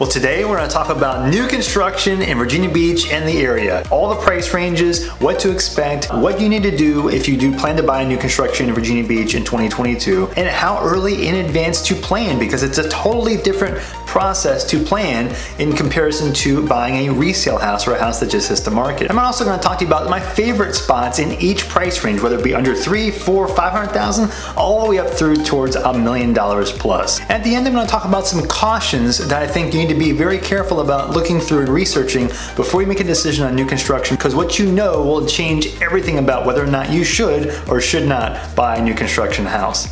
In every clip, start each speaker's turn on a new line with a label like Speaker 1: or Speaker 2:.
Speaker 1: Well, today we're going to talk about new construction in Virginia Beach and the area. All the price ranges, what to expect, what you need to do if you do plan to buy new construction in Virginia Beach in 2022, and how early in advance to plan, because it's a totally different process to plan in comparison to buying a resale house or a house that just hits the market. I'm also going to talk to you about my favorite spots in each price range, whether it be under $300,000, $400,000, $500,000, all the way up through towards $1 million plus. At the end, I'm going to talk about some cautions that I think you need to be very careful about looking through and researching before you make a decision on new construction, because what you know will change everything about whether or not you should or should not buy a new construction house.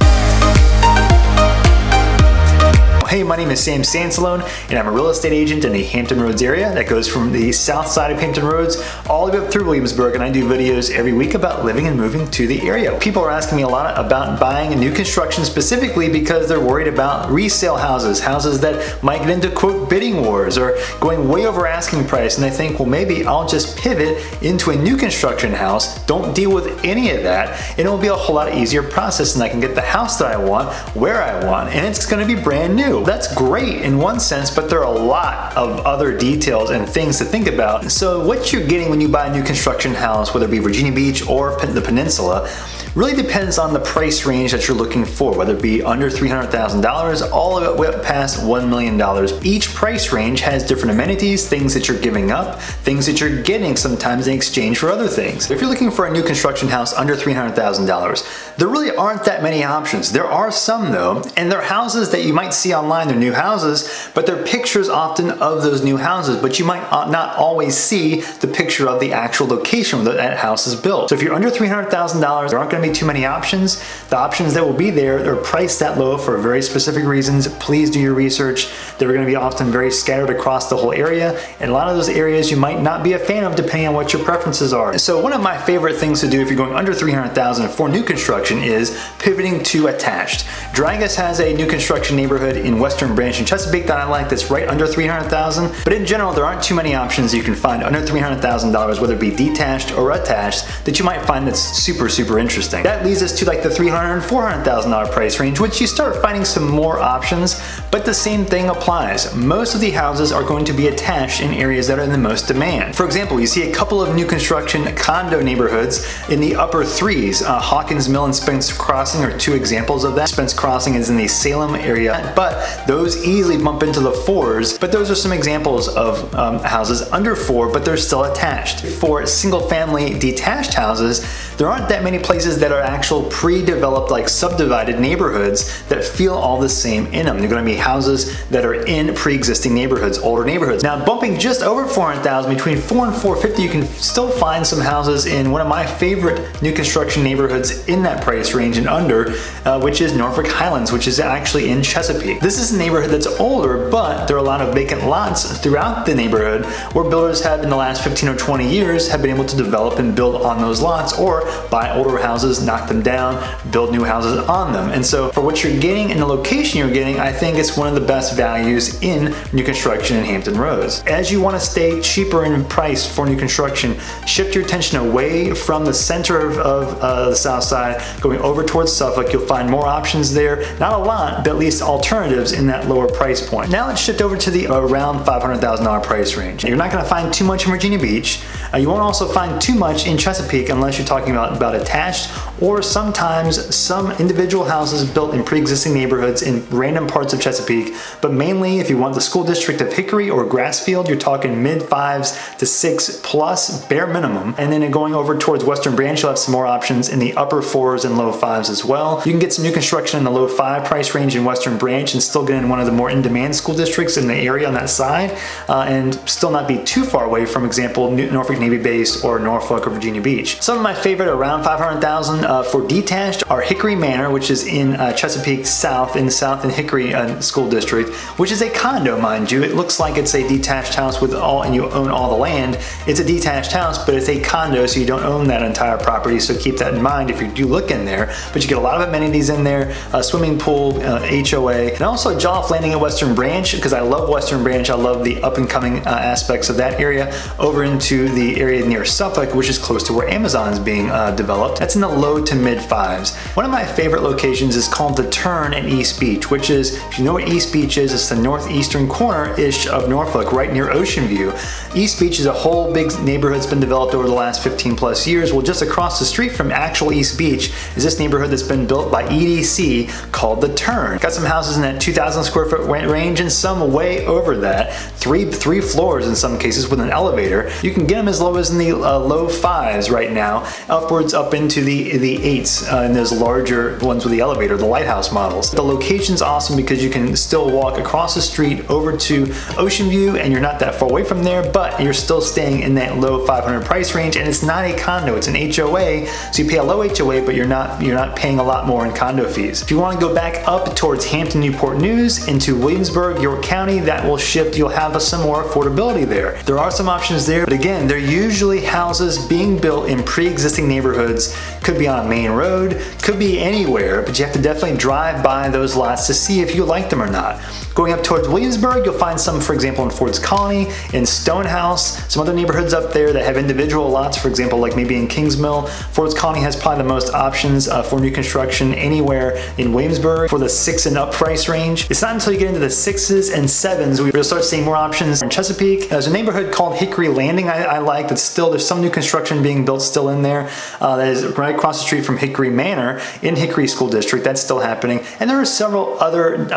Speaker 1: Hey, my name is Sam Sansalone, and I'm a real estate agent in the Hampton Roads area that goes from the south side of Hampton Roads all the way up through Williamsburg, and I do videos every week about living and moving to the area. People are asking me a lot about buying a new construction specifically because they're worried about resale houses that might get into quote bidding wars or going way over asking price, and they think, well, maybe I'll just pivot into a new construction house, don't deal with any of that, and it will be a whole lot easier process, and I can get the house that I want, where I want, and it's going to be brand new. That's great in one sense, but there are a lot of other details and things to think about. So what you're getting when you buy a new construction house, whether it be Virginia Beach or the Peninsula, really depends on the price range that you're looking for, whether it be under $300,000 all the way up past $1 million. Each price range has different amenities, things that you're giving up, things that you're getting sometimes in exchange for other things. If you're looking for a new construction house under $300,000, there really aren't that many options. There are some though, and they're houses that you might see online. They're new houses, but they're pictures often of those new houses, but you might not always see the picture of the actual location where that house is built. So if you're under $300,000, there aren't going to be too many options. The options that will be there are priced that low for very specific reasons. Please do your research. They're going to be often very scattered across the whole area, and a lot of those areas you might not be a fan of depending on what your preferences are. So one of my favorite things to do if you're going under $300,000 for new construction is pivoting to attached. Dragas has a new construction neighborhood in Western Branch in Chesapeake that I like that's right under $300,000, but in general there aren't too many options you can find under $300,000, whether it be detached or attached, that you might find that's super interesting. That leads us to like the $300,000 and $400,000 price range, which you start finding some more options, but the same thing applies. Most of the houses are going to be attached in areas that are in the most demand. For example, you see a couple of new construction condo neighborhoods in the upper threes. Hawkins Mill and Spence Crossing are two examples of that. Spence Crossing is in the Salem area, but those easily bump into the fours, but those are some examples of houses under $4, but they're still attached. For single family detached houses, there aren't that many places that are actual pre-developed, like subdivided neighborhoods that feel all the same in them. They're going to be houses that are in pre-existing neighborhoods, older neighborhoods. Now, bumping just over $400,000, between $400,000 and $450,000, you can still find some houses in one of my favorite new construction neighborhoods in that price range and under, which is Norfolk Highlands, which is actually in Chesapeake. This is a neighborhood that's older, but there are a lot of vacant lots throughout the neighborhood where builders have in the last 15 or 20 years have been able to develop and build on those lots, or buy older houses, knock them down, build new houses on them. And so for what you're getting and the location you're getting, I think it's one of the best values in new construction in Hampton Roads. As you want to stay cheaper in price for new construction, shift your attention away from the center of the south side, going over towards Suffolk. You'll find more options there. Not a lot, but at least alternatives in that lower price point. Now let's shift over to the around $500,000 price range. You're not going to find too much in Virginia Beach. You won't also find too much in Chesapeake unless you're talking about attached, or sometimes some individual houses built in pre-existing neighborhoods in random parts of Chesapeake, but mainly if you want the school district of Hickory or Grassfield, you're talking mid-5s to 6+ bare minimum. And then going over towards Western Branch, you'll have some more options in the upper 4s and low 5s as well. You can get some new construction in the low 5 price range in Western Branch and still get in one of the more in-demand school districts in the area on that side, and still not be too far away from, example, Norfolk Navy Base or Norfolk or Virginia Beach. Some of my favorite around $500,000 for detached are Hickory Manor, which is in Chesapeake South, in Hickory School District, which is a condo, mind you. It looks like it's a detached house with and you own all the land. It's a detached house, but it's a condo, so you don't own that entire property, so keep that in mind if you do look in there. But you get a lot of amenities in there, a swimming pool, HOA, and also a jollof landing at Western Branch, because I love Western Branch. I love the up-and-coming aspects of that area, over into the area near Suffolk, which is close to where Amazon is being developed. That's in the low low to mid fives. One of my favorite locations is called The Turn in East Beach, which is, if you know what East Beach is, it's the northeastern corner-ish of Norfolk, right near Ocean View. East Beach is a whole big neighborhood that's been developed over the last 15 plus years. Well, just across the street from actual East Beach is this neighborhood that's been built by EDC called The Turn. Got some houses in that 2,000 square foot range and some way over that. Three floors in some cases with an elevator. You can get them as low as in the low fives right now, upwards up into the eights in those larger ones with the elevator, the lighthouse models. The location's awesome because you can still walk across the street over to Ocean View and you're not that far away from there, but you're still staying in that low 500 price range, and it's not a condo, it's an HOA, so you pay a low HOA, but you're not paying a lot more in condo fees. If you want to go back up towards Hampton, Newport News into Williamsburg, York County, that will shift. You'll have some more affordability there. There are some options there, but again, they're usually houses being built in pre-existing neighborhoods. Could be on a main road, could be anywhere, but you have to definitely drive by those lots to see if you like them or not. Going up towards Williamsburg, you'll find some, for example, in Ford's Colony, in Stonehouse, some other neighborhoods up there that have individual lots, for example, like maybe in Kingsmill. Ford's Colony has probably the most options for new construction anywhere in Williamsburg for the 6 and up price range. It's not until you get into the 6s and 7s we'll start seeing more options. In Chesapeake, there's a neighborhood called Hickory Landing I like that's still, there's some new construction being built still in there. That is right across the street from Hickory Manor in Hickory School District. That's still happening. And there are several other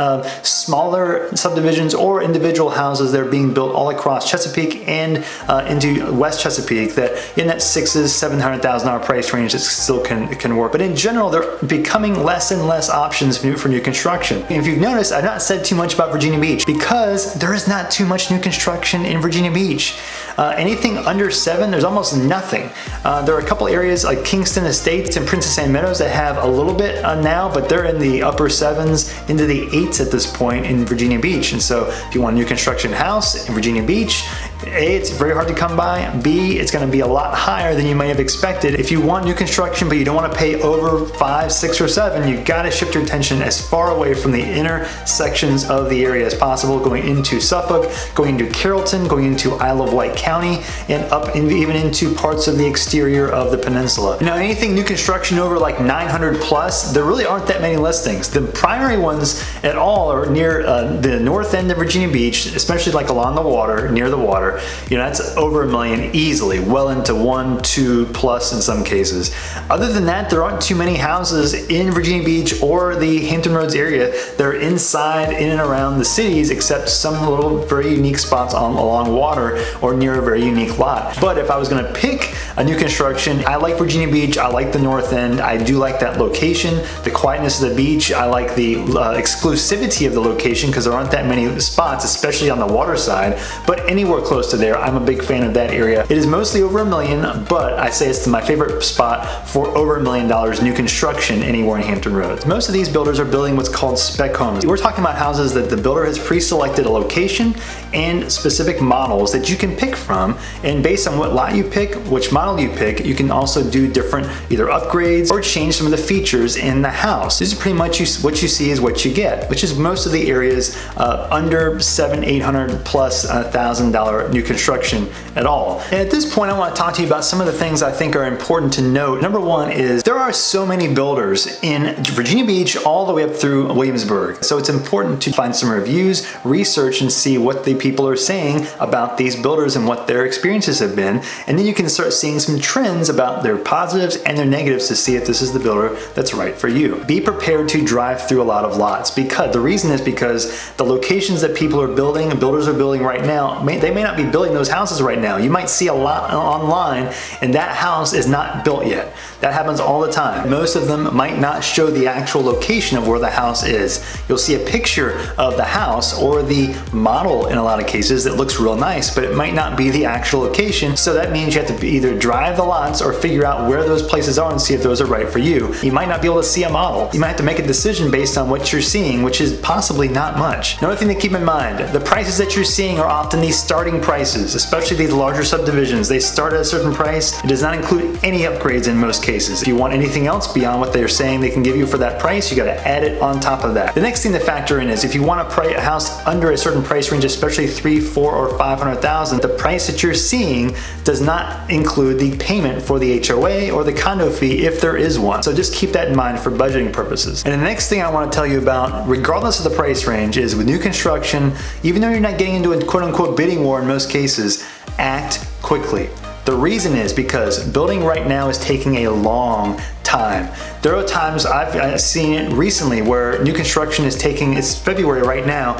Speaker 1: smaller subdivisions or individual houses that are being built all across Chesapeake and into West Chesapeake that in that $600,000 to $700,000 price range that still can work. But in general, they're becoming less and less options for new construction. And if you've noticed, I've not said too much about Virginia Beach because there is not too much new construction in Virginia Beach. Anything under 7, there's almost nothing. There are a couple areas like Kingston Estates and Princess Anne Meadows that have a little bit now, but they're in the upper 7s into the 8s at this point in Virginia Beach. And so if you want a new construction house in Virginia Beach, A, it's very hard to come by. B, it's going to be a lot higher than you may have expected. If you want new construction but you don't want to pay over 5, 6, or 7, you got to shift your attention as far away from the inner sections of the area as possible, going into Suffolk, going into Carrollton, going into Isle of Wight County, and up even into parts of the exterior of the peninsula. Now, anything new construction over like 900 plus, there really aren't that many listings. The primary ones at all are near the north end of Virginia Beach, especially like along the water, near the water. You know, that's over $1 million easily, well into 1, 2 plus in some cases. Other than that, there aren't too many houses in Virginia Beach or the Hampton Roads area that are inside, in and around the cities, except some little very unique spots along water or near a very unique lot. But if I was going to pick a new construction, I like Virginia Beach, I like the north end, I do like that location, the quietness of the beach, I like the exclusivity of the location because there aren't that many spots, especially on the water side, but anywhere close to there, I'm a big fan of that area. It is mostly over $1 million, but I say it's my favorite spot for over $1 million new construction anywhere in Hampton Roads. Most of these builders are building what's called spec homes. We're talking about houses that the builder has pre-selected a location and specific models that you can pick from, and based on what lot you pick, which model you pick, you can also do different either upgrades or change some of the features in the house. This is pretty much what you see is what you get, which is most of the areas under $700,000, $800,000 plus $1,000 new construction at all. And at this point, I want to talk to you about some of the things I think are important to note. Number one is there are so many builders in Virginia Beach all the way up through Williamsburg. So it's important to find some reviews, research, and see what the people are saying about these builders and what their experiences have been. And then you can start seeing some trends about their positives and their negatives to see if this is the builder that's right for you. Be prepared to drive through a lot of lots, because the reason is because the locations that people are building, builders are building right now, they may not be building those houses right now. You might see a lot online and that house is not built yet. That happens all the time. Most of them might not show the actual location of where the house is. You'll see a picture of the house or the model in a lot of cases that looks real nice, but it might not be the actual location. So that means you have to either drive the lots or figure out where those places are and see if those are right for you. You might not be able to see a model. You might have to make a decision based on what you're seeing, which is possibly not much. Another thing to keep in mind, the prices that you're seeing are often the starting prices, especially these larger subdivisions. They start at a certain price. It does not include any upgrades in most cases. If you want anything else beyond what they're saying they can give you for that price, you gotta add it on top of that. The next thing to factor in is if you want a house under a certain price range, especially 3, 4, or 500,000, the price that you're seeing does not include the payment for the HOA or the condo fee if there is one. So just keep that in mind for budgeting purposes. And the next thing I want to tell you about, regardless of the price range, is with new construction, even though you're not getting into a quote-unquote bidding war in most cases, act quickly. The reason is because building right now is taking a long time. There are times I've seen it recently where new construction is taking, it's February right now,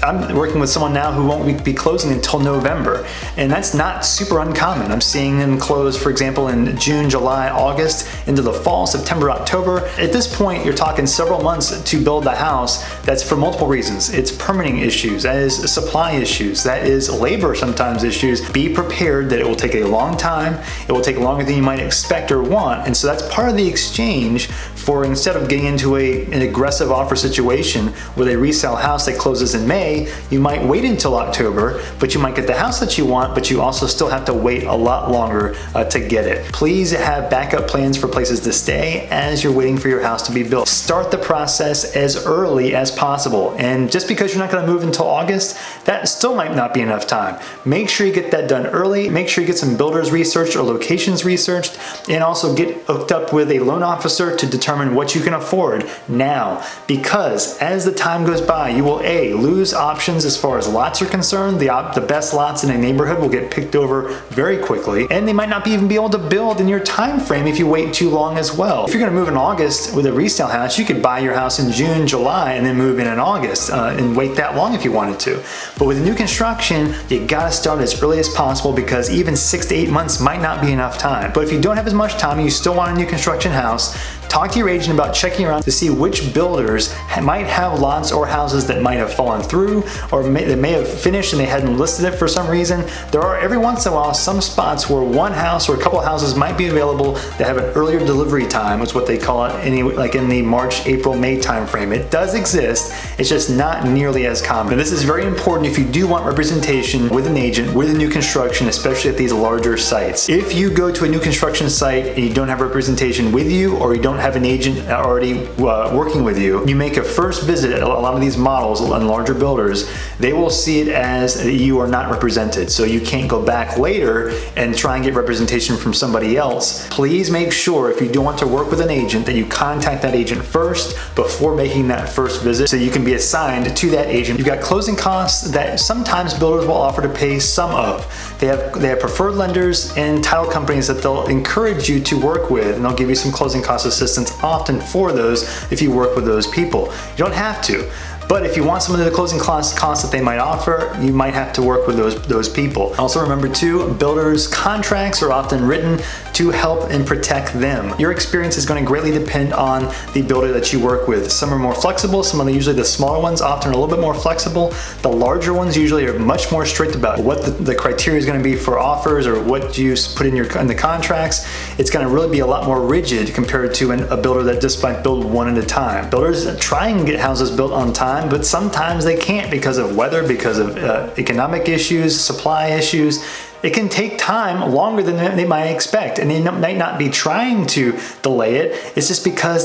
Speaker 1: I'm working with someone now who won't be closing until November, and that's not super uncommon. I'm seeing them close, for example, in June, July, August, into the fall, September, October. At this point, you're talking several months to build the house. That's for multiple reasons. It's permitting issues, that is supply issues, that is labor sometimes issues. Be prepared that it will take a long time, it will take longer than you might expect or want, and so that's part of the exchange for, instead of getting into an aggressive offer situation with a resale house that closes in May, you might wait until October, but you might get the house that you want, but you also still have to wait a lot longer to get it. Please have backup plans for places to stay as you're waiting for your house to be built. Start the process as early as possible, and just because you're not going to move until August, that still might not be enough time. Make sure you get that done early, make sure you get some builders researched or locations researched, and also get hooked up with a loan officer to determine what you can afford now, because as the time goes by, you will lose options as far as lots are concerned. The best lots in a neighborhood will get picked over very quickly, and they might not even be able to build in your time frame if you wait too long as well. If you're going to move in August with a resale house, you could buy your house in June, July, and then move in August and wait that long if you wanted to. But with new construction, you gotta start as early as possible, because even 6 to 8 months might not be enough time. But if you don't have as much time and you still want a new construction house, talk to your agent about checking around to see which builders might have lots or houses that might have fallen through, or they may have finished and they hadn't listed it for some reason. There are every once in a while some spots where one house or a couple of houses might be available that have an earlier delivery time, is what they call it, like in the March, April, May time frame. It does exist, it's just not nearly as common. And this is very important if you do want representation with an agent with a new construction, especially at these larger sites. If you go to a new construction site and you don't have representation with you, or you don't have an agent already working with you, you make a first visit at a lot of these models and larger builders, they will see it as you are not represented. So you can't go back later and try and get representation from somebody else. Please make sure, if you do want to work with an agent, that you contact that agent first before making that first visit, so you can be assigned to that agent. You've got closing costs that sometimes builders will offer to pay some of. They have preferred lenders and title companies that they'll encourage you to work with, and they'll give you some closing cost assistance often for those if you work with those people. You don't have to. But if you want some of the closing costs that they might offer, you might have to work with those people. Also remember too, builders' contracts are often written to help and protect them. Your experience is going to greatly depend on the builder that you work with. Some are more flexible, usually the smaller ones often are a little bit more flexible. The larger ones usually are much more strict about what the criteria is going to be for offers, or what you put in the contracts. It's going to really be a lot more rigid compared to a builder that just might build one at a time. Builders try and get houses built on time, but sometimes they can't because of weather, because of economic issues, supply issues. It can take time longer than they might expect, and they might not be trying to delay it. It's just because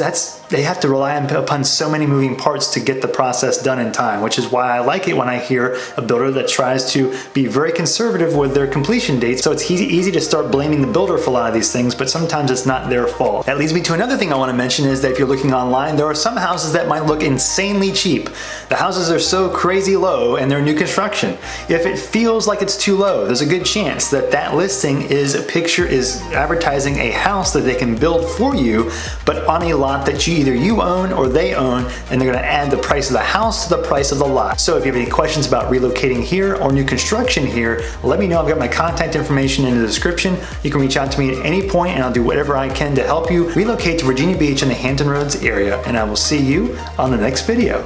Speaker 1: they have to rely upon so many moving parts to get the process done in time, which is why I like it when I hear a builder that tries to be very conservative with their completion dates. So it's easy to start blaming the builder for a lot of these things, but sometimes it's not their fault. That leads me to another thing I want to mention, is that if you're looking online, there are some houses that might look insanely cheap. The houses are so crazy low and they're new construction. If it feels like it's too low, there's a good chance that listing is advertising a house that they can build for you, but on a lot that either you own or they own, and they're going to add the price of the house to the price of the lot. So if you have any questions about relocating here or new construction here, let me know. I've got my contact information in the description. You can reach out to me at any point and I'll do whatever I can to help you relocate to Virginia Beach in the Hampton Roads area, and I will see you on the next video.